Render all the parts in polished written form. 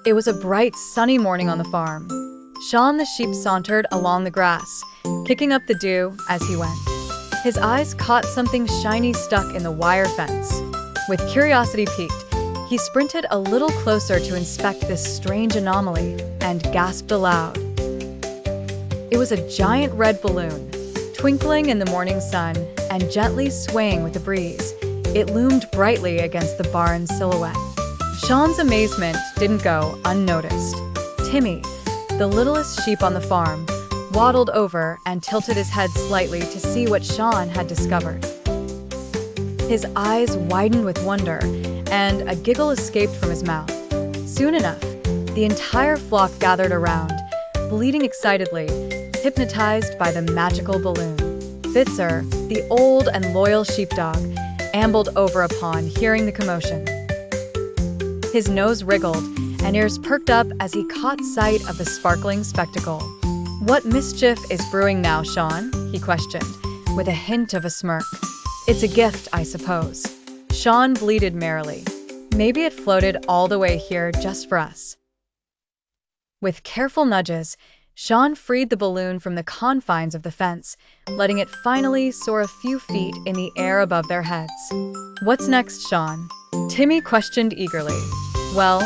It was a bright, sunny morning on the farm. Shaun the sheep sauntered along the grass, kicking up the dew as he went. His eyes caught something shiny stuck in the wire fence. With curiosity piqued, he sprinted a little closer to inspect this strange anomaly and gasped aloud. It was a giant red balloon, twinkling in the morning sun and gently swaying with the breeze. It loomed brightly against the barn's silhouette. Shaun's amazement didn't go unnoticed. Timmy, the littlest sheep on the farm, waddled over and tilted his head slightly to see what Shaun had discovered. His eyes widened with wonder, and a giggle escaped from his mouth. Soon enough, the entire flock gathered around, bleating excitedly, hypnotized by the magical balloon. Bitzer, the old and loyal sheepdog, ambled over upon hearing the commotion. His nose wriggled, and ears perked up as he caught sight of the sparkling spectacle. "What mischief is brewing now, Shaun?" he questioned, with a hint of a smirk. "It's a gift, I suppose." Shaun bleated merrily. "Maybe it floated all the way here just for us." With careful nudges, Shaun freed the balloon from the confines of the fence, letting it finally soar a few feet in the air above their heads. "What's next, Shaun?" Timmy questioned eagerly. "Well,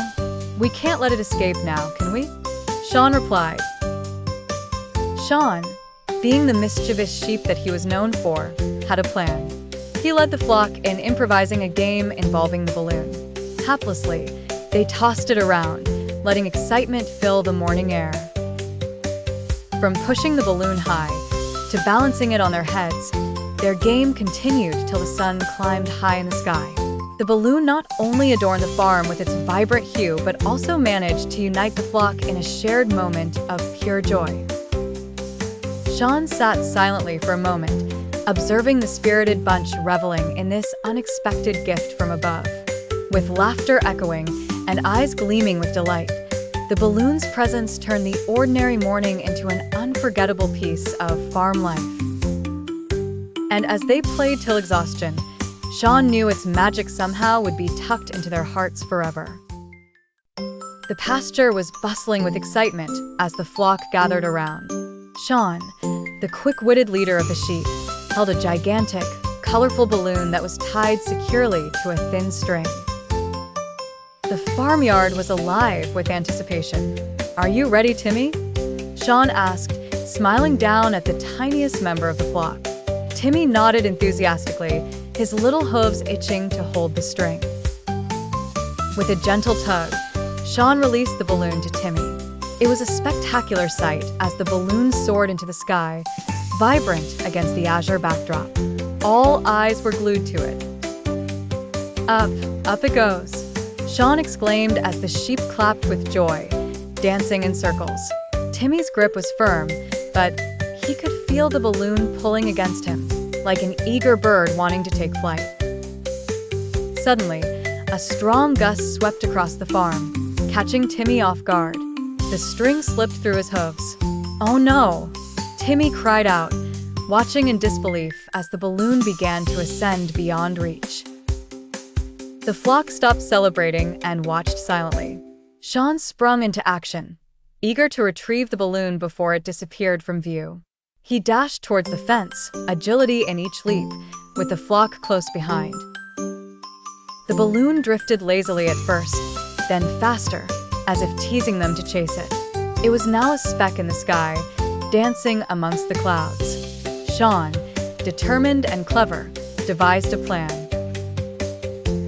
we can't let it escape now, can we?" Shaun replied. Shaun, being the mischievous sheep that he was known for, had a plan. He led the flock in improvising a game involving the balloon. Haplessly, they tossed it around, letting excitement fill the morning air. From pushing the balloon high to balancing it on their heads, their game continued till the sun climbed high in the sky. The balloon not only adorned the farm with its vibrant hue, but also managed to unite the flock in a shared moment of pure joy. Shaun sat silently for a moment, observing the spirited bunch reveling in this unexpected gift from above. With laughter echoing and eyes gleaming with delight, the balloon's presence turned the ordinary morning into an unforgettable piece of farm life. And as they played till exhaustion, Shaun knew its magic somehow would be tucked into their hearts forever. The pasture was bustling with excitement as the flock gathered around. Shaun, the quick-witted leader of the sheep, held a gigantic, colorful balloon that was tied securely to a thin string. The farmyard was alive with anticipation. "Are you ready, Timmy?" Shaun asked, smiling down at the tiniest member of the flock. Timmy nodded enthusiastically, his little hooves itching to hold the string. With a gentle tug, Shaun released the balloon to Timmy. It was a spectacular sight as the balloon soared into the sky, vibrant against the azure backdrop. All eyes were glued to it. Up it goes," Shaun exclaimed as the sheep clapped with joy, dancing in circles. Timmy's grip was firm, but he could feel the balloon pulling against him, like an eager bird wanting to take flight. Suddenly, a strong gust swept across the farm, catching Timmy off guard. The string slipped through his hooves. "Oh no!" Timmy cried out, watching in disbelief as the balloon began to ascend beyond reach. The flock stopped celebrating and watched silently. Shaun sprung into action, eager to retrieve the balloon before it disappeared from view. He dashed towards the fence, agility in each leap, with the flock close behind. The balloon drifted lazily at first, then faster, as if teasing them to chase it. It was now a speck in the sky, dancing amongst the clouds. Shaun, determined and clever, devised a plan.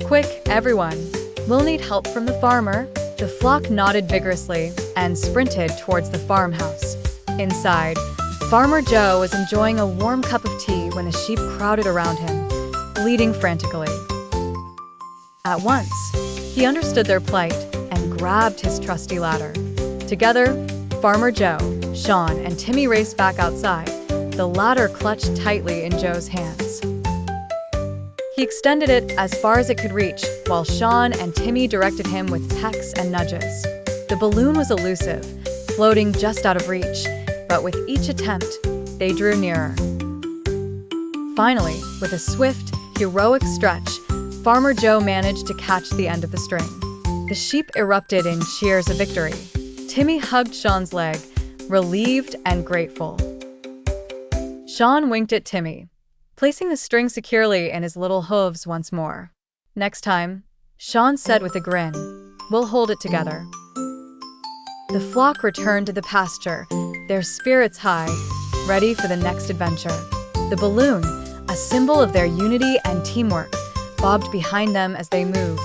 "Quick, everyone! We'll need help from the farmer." The flock nodded vigorously and sprinted towards the farmhouse. Inside, Farmer Joe was enjoying a warm cup of tea when the sheep crowded around him, bleating frantically. At once, he understood their plight and grabbed his trusty ladder. Together, Farmer Joe, Shaun, and Timmy raced back outside, the ladder clutched tightly in Joe's hands. He extended it as far as it could reach, while Shaun and Timmy directed him with pecks and nudges. The balloon was elusive, floating just out of reach, but with each attempt, they drew nearer. Finally, with a swift, heroic stretch, Farmer Joe managed to catch the end of the string. The sheep erupted in cheers of victory. Timmy hugged Shaun's leg, relieved and grateful. Shaun winked at Timmy, placing the string securely in his little hooves once more. Next time, Shaun said with a grin, "We'll hold it together." The flock returned to the pasture, their spirits high, ready for the next adventure. The balloon, a symbol of their unity and teamwork, bobbed behind them as they moved,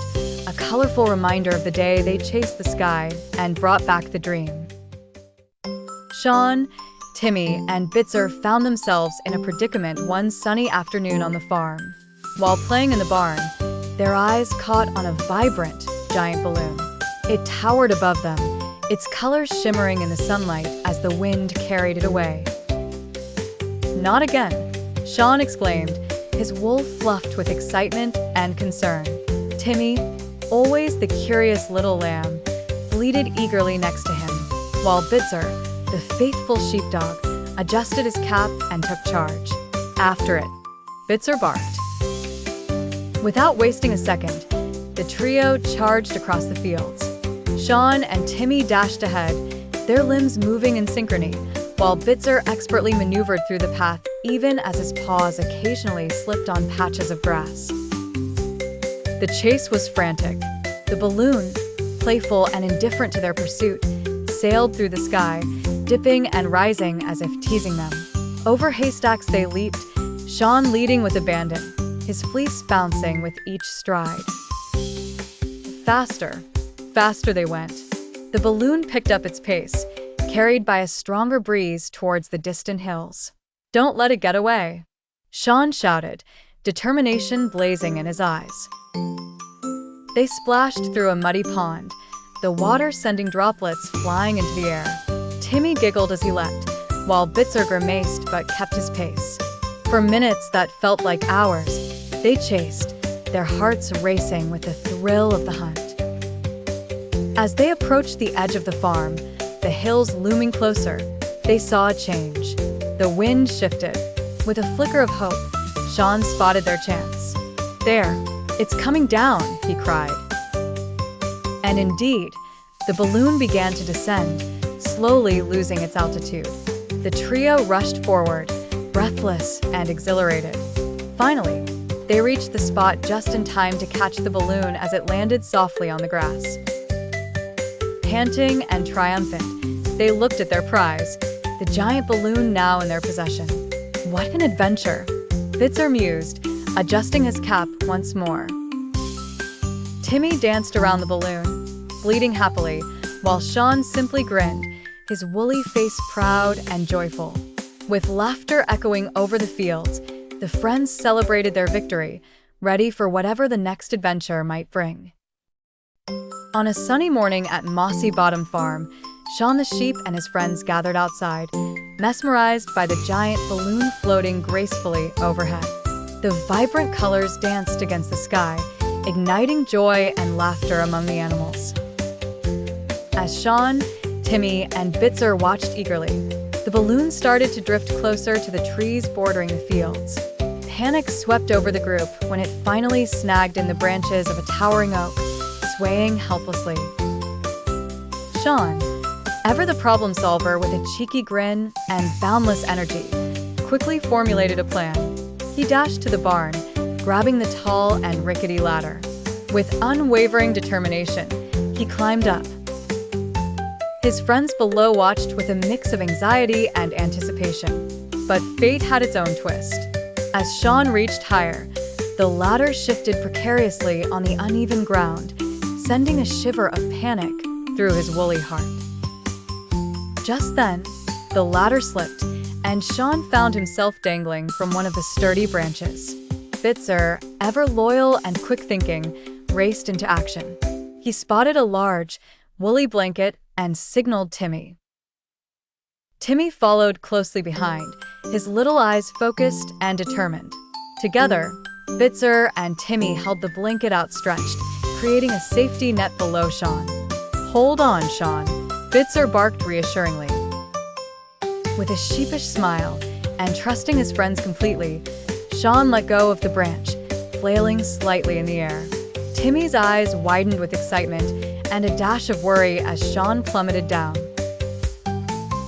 a colorful reminder of the day they chased the sky and brought back the dream. Shaun, Timmy, and Bitzer found themselves in a predicament one sunny afternoon on the farm. While playing in the barn, their eyes caught on a vibrant, giant balloon. It towered above them, its colors shimmering in the sunlight as the wind carried it away. "Not again," Shaun exclaimed, his wool fluffed with excitement and concern. Timmy, always the curious little lamb, bleated eagerly next to him, while Bitzer, the faithful sheepdog, adjusted his cap and took charge. After it, Bitzer barked. Without wasting a second, the trio charged across the fields. Shaun and Timmy dashed ahead, their limbs moving in synchrony, while Bitzer expertly maneuvered through the path even as his paws occasionally slipped on patches of grass. The chase was frantic. The balloon, playful and indifferent to their pursuit, sailed through the sky, dipping and rising as if teasing them. Over haystacks they leaped, Shaun leading with abandon, his fleece bouncing with each stride. Faster, faster they went. The balloon picked up its pace, carried by a stronger breeze towards the distant hills. "Don't let it get away," Shaun shouted, determination blazing in his eyes. They splashed through a muddy pond, the water sending droplets flying into the air. Timmy giggled as he leapt, while Bitzer grimaced but kept his pace. For minutes that felt like hours, they chased, their hearts racing with the thrill of the hunt. As they approached the edge of the farm, the hills looming closer, they saw a change. The wind shifted. With a flicker of hope, Shaun spotted their chance. "There, it's coming down," he cried. And indeed, the balloon began to descend, slowly losing its altitude. The trio rushed forward, breathless and exhilarated. Finally, they reached the spot just in time to catch the balloon as it landed softly on the grass. Panting and triumphant, they looked at their prize, the giant balloon now in their possession. "What an adventure," Bitzer mused, adjusting his cap once more. Timmy danced around the balloon, bleating happily, while Shaun simply grinned, his woolly face proud and joyful. With laughter echoing over the fields, the friends celebrated their victory, ready for whatever the next adventure might bring. On a sunny morning at Mossy Bottom Farm, Shaun the sheep and his friends gathered outside, mesmerized by the giant balloon floating gracefully overhead. The vibrant colors danced against the sky, igniting joy and laughter among the animals. As Shaun, Timmy, and Bitzer watched eagerly, the balloon started to drift closer to the trees bordering the fields. Panic swept over the group when it finally snagged in the branches of a towering oak, swaying helplessly. Shaun, ever the problem solver with a cheeky grin and boundless energy, quickly formulated a plan. He dashed to the barn, grabbing the tall and rickety ladder. With unwavering determination, he climbed up. His friends below watched with a mix of anxiety and anticipation. But fate had its own twist. As Shaun reached higher, the ladder shifted precariously on the uneven ground, sending a shiver of panic through his woolly heart. Just then, the ladder slipped, and Shaun found himself dangling from one of the sturdy branches. Bitzer, ever loyal and quick-thinking, raced into action. He spotted a large, woolly blanket and signaled Timmy. Timmy followed closely behind, his little eyes focused and determined. Together, Bitzer and Timmy held the blanket outstretched, creating a safety net below Shaun. "Hold on, Shaun," Bitzer barked reassuringly. With a sheepish smile, and trusting his friends completely, Shaun let go of the branch, flailing slightly in the air. Timmy's eyes widened with excitement and a dash of worry as Shaun plummeted down.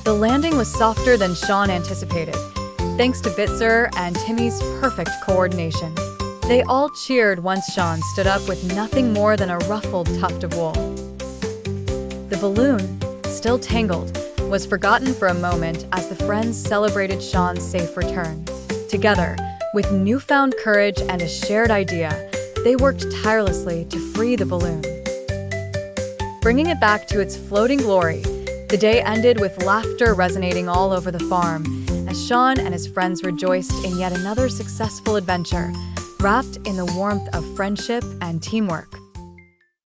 The landing was softer than Shaun anticipated, thanks to Bitzer and Timmy's perfect coordination. They all cheered once Shaun stood up with nothing more than a ruffled tuft of wool. The balloon, still tangled, was forgotten for a moment as the friends celebrated Shaun's safe return. Together, with newfound courage and a shared idea, they worked tirelessly to free the balloon. Bringing it back to its floating glory, the day ended with laughter resonating all over the farm as Shaun and his friends rejoiced in yet another successful adventure, wrapped in the warmth of friendship and teamwork.